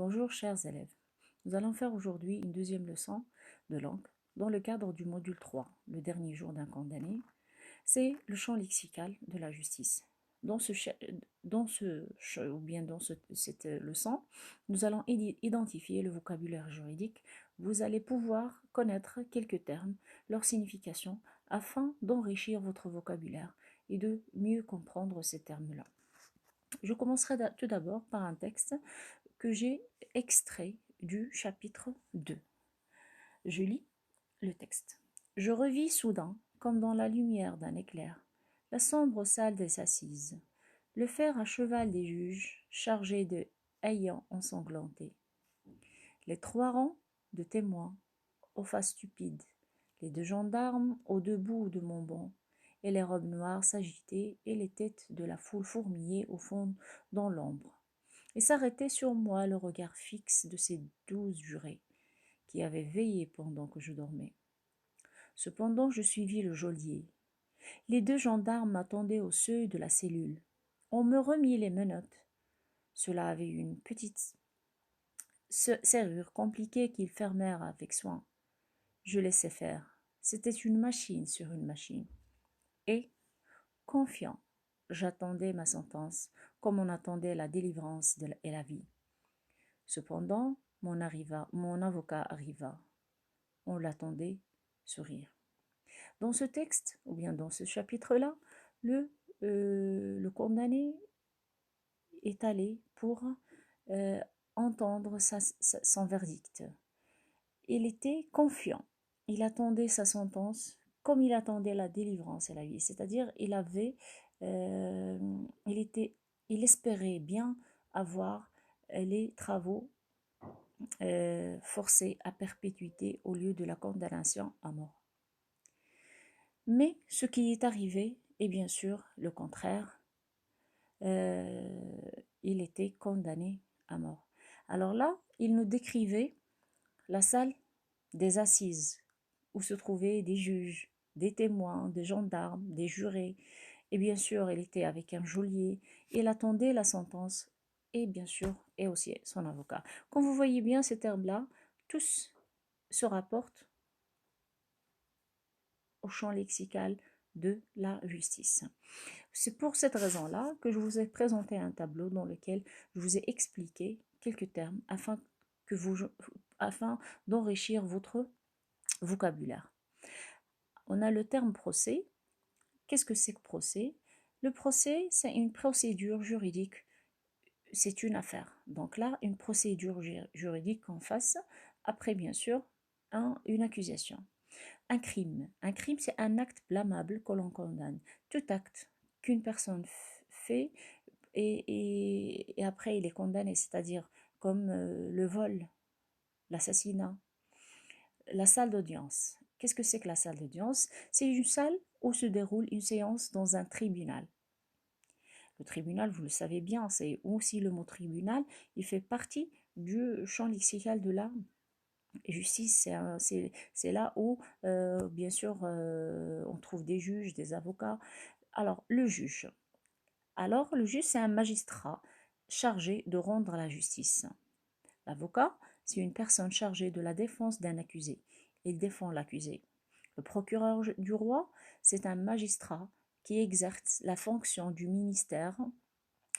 Bonjour chers élèves, nous allons faire aujourd'hui une deuxième leçon de langue dans le cadre du module 3, le dernier jour d'un condamné. C'est le champ lexical de la justice. Dans cette leçon, nous allons identifier le vocabulaire juridique. Vous allez pouvoir connaître quelques termes, leur signification, afin d'enrichir votre vocabulaire et de mieux comprendre ces termes-là. Je commencerai tout d'abord par un texte que j'ai extrait du chapitre 2. Je lis le texte. Je revis soudain, comme dans la lumière d'un éclair, la sombre salle des assises, le fer à cheval des juges, chargés de ayants ensanglantés, les 3 rangs de témoins aux faces stupides, les 2 gendarmes au debout de mon banc, et les robes noires s'agitaient et les têtes de la foule fourmillaient au fond dans l'ombre. Et s'arrêtait sur moi le regard fixe de ces 12 jurés qui avaient veillé pendant que je dormais. Cependant, je suivis le geôlier. Les 2 gendarmes m'attendaient au seuil de la cellule. On me remit les menottes. Cela avait une petite serrure compliquée qu'ils fermèrent avec soin. Je laissai faire. C'était une machine sur une machine. Et, confiant, j'attendais ma sentence comme on attendait la délivrance et la vie. Cependant, mon avocat arriva. On l'attendait sourire. Dans ce texte, ou bien dans ce chapitre-là, le condamné est allé pour entendre son verdict. Il était confiant. Il attendait sa sentence comme il attendait la délivrance et la vie. C'est-à-dire, il espérait bien avoir les travaux forcés à perpétuité au lieu de la condamnation à mort. Mais ce qui est arrivé est bien sûr le contraire. Il était condamné à mort. Alors là, il nous décrivait la salle des assises où se trouvaient des juges, des témoins, des gendarmes, des jurés. Et bien sûr, il était avec un geôlier. Il attendait la sentence et bien sûr, et aussi son avocat. Comme vous voyez bien ces termes-là, tous se rapportent au champ lexical de la justice. C'est pour cette raison-là que je vous ai présenté un tableau dans lequel je vous ai expliqué quelques termes afin d'enrichir votre vocabulaire. On a le terme procès. Qu'est-ce que c'est que procès? Le procès, c'est une procédure juridique, c'est une affaire. Donc là, une procédure juridique en face, après bien sûr, une accusation. Un crime, c'est un acte blâmable que l'on condamne. Tout acte qu'une personne fait et après il est condamné, c'est-à-dire comme le vol, l'assassinat. La salle d'audience. Qu'est-ce que c'est que la salle d'audience? C'est une salle où se déroule une séance dans un tribunal. Le tribunal, vous le savez bien, c'est aussi le mot tribunal, il fait partie du champ lexical de la justice. C'est là où, bien sûr, on trouve des juges, des avocats. Alors, le juge. Alors, le juge, c'est un magistrat chargé de rendre la justice. L'avocat, c'est une personne chargée de la défense d'un accusé. Il défend l'accusé. Le procureur du roi, c'est un magistrat qui exerce la fonction du ministère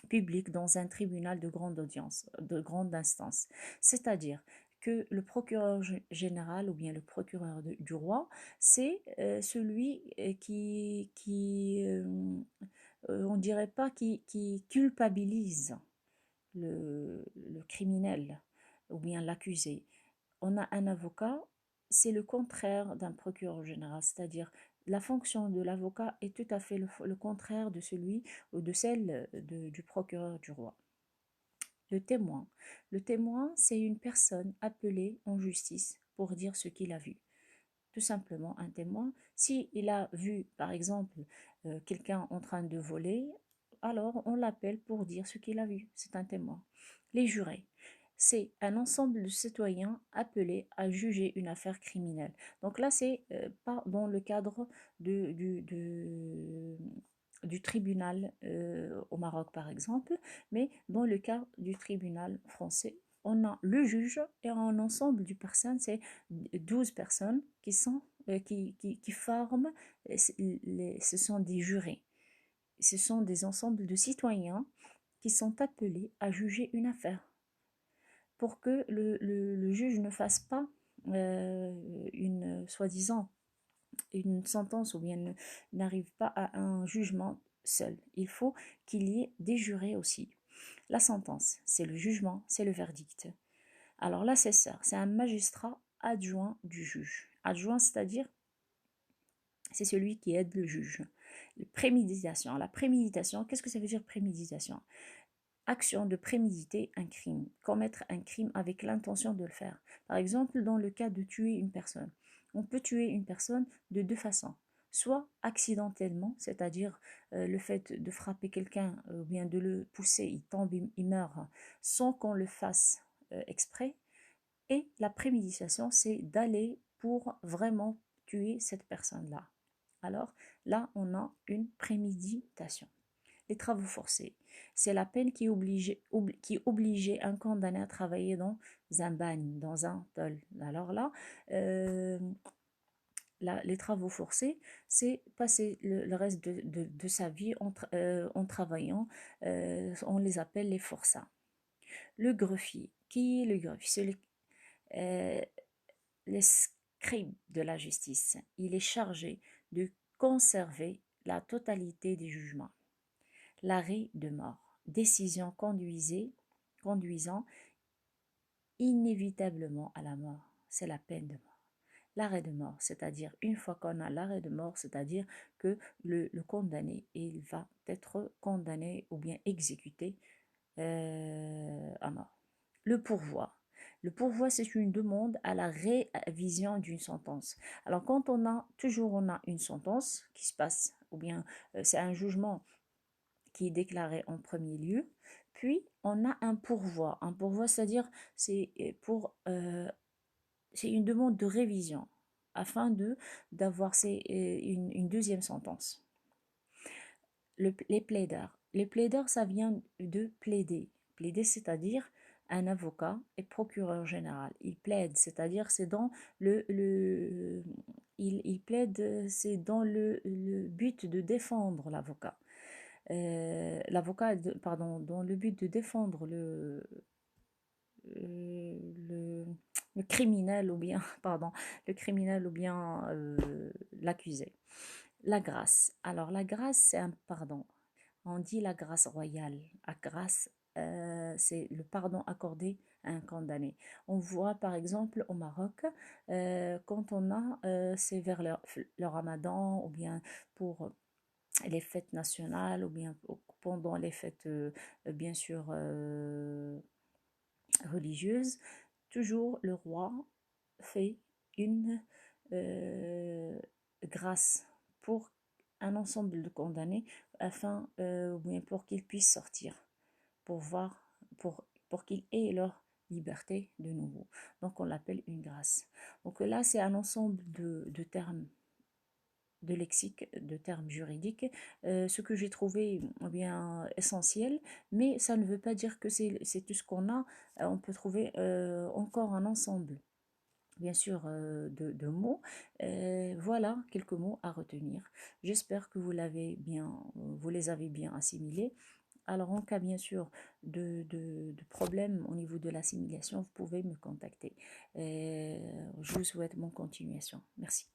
public dans un tribunal de grande audience, de grande instance. C'est-à-dire que le procureur général ou bien le procureur du roi, c'est celui on dirait pas, qui culpabilise le criminel ou bien l'accusé. On a un avocat, c'est le contraire d'un procureur général, c'est-à-dire la fonction de l'avocat est tout à fait le contraire de celui ou de celle du procureur du roi. Le témoin. Le témoin, c'est une personne appelée en justice pour dire ce qu'il a vu. Tout simplement un témoin. S'il a vu, par exemple, quelqu'un en train de voler, alors on l'appelle pour dire ce qu'il a vu. C'est un témoin. Les jurés. C'est un ensemble de citoyens appelés à juger une affaire criminelle. Donc là, c'est pas dans le cadre du tribunal au Maroc, par exemple, mais dans le cas du tribunal français on a le juge et un ensemble de personnes, c'est 12 personnes qui sont, qui forment, ce sont des jurés. Ce sont des ensembles de citoyens qui sont appelés à juger une affaire pour que le juge ne fasse pas une soi-disant une sentence ou bien n'arrive pas à un jugement seul. Il faut qu'il y ait des jurés aussi. La sentence, c'est le jugement, c'est le verdict. Alors l'assesseur, c'est un magistrat adjoint du juge. Adjoint, c'est-à-dire, c'est celui qui aide le juge. Préméditation. La préméditation, qu'est-ce que ça veut dire préméditation? Action de préméditer un crime, commettre un crime avec l'intention de le faire. Par exemple, dans le cas de tuer une personne, on peut tuer une personne de deux façons. Soit accidentellement, c'est-à-dire le fait de frapper quelqu'un ou bien de le pousser, il tombe, il meurt sans qu'on le fasse exprès. Et la préméditation, c'est d'aller pour vraiment tuer cette personne-là. Alors là, on a une préméditation. Les travaux forcés, c'est la peine qui obligeait un condamné à travailler dans un bagne, dans un tol. Alors là, les travaux forcés, c'est passer le reste de sa vie en travaillant. On les appelle les forçats. Le greffier, qui est le greffier? C'est euh, le scribe de la justice. Il est chargé de conserver la totalité des jugements. L'arrêt de mort, décision conduisant inévitablement à la mort, c'est la peine de mort. L'arrêt de mort, c'est-à-dire une fois qu'on a l'arrêt de mort, c'est-à-dire que le condamné, il va être condamné ou bien exécuté à mort. Le pourvoi. Le pourvoi, c'est une demande à la révision d'une sentence. Alors, quand on a une sentence qui se passe, ou bien c'est un jugement qui est déclaré en premier lieu, puis on a un pourvoi. Un pourvoi, c'est-à-dire c'est c'est une demande de révision afin d'avoir une deuxième sentence. Les plaideurs. Les plaideurs, ça vient de plaider. Plaider, c'est-à-dire un avocat et procureur général. Il plaide, c'est-à-dire c'est dans il plaide, c'est dans le but de défendre l'avocat. Pardon, dans le but de défendre le, le criminel ou bien, pardon, le criminel ou bien l'accusé. La grâce. Alors la grâce, c'est un pardon. On dit la grâce royale. La grâce, c'est le pardon accordé à un condamné. On voit par exemple au Maroc, quand on a, c'est vers le Ramadan ou bien pour les fêtes nationales ou bien pendant les fêtes, bien sûr, religieuses, toujours le roi fait une euh, grâce pour un ensemble de condamnés afin, ou bien pour qu'ils puissent sortir, pour voir, pour qu'ils aient leur liberté de nouveau. Donc on l'appelle une grâce. Donc là, c'est un ensemble de termes de lexique, de termes juridiques, ce que j'ai trouvé bien essentiel, mais ça ne veut pas dire que c'est tout ce qu'on a. On peut trouver encore un ensemble, bien sûr, de mots. Voilà quelques mots à retenir. J'espère que vous les avez bien assimilés. Alors, en cas bien sûr de problème au niveau de l'assimilation, vous pouvez me contacter. Je vous souhaite bonne continuation. Merci.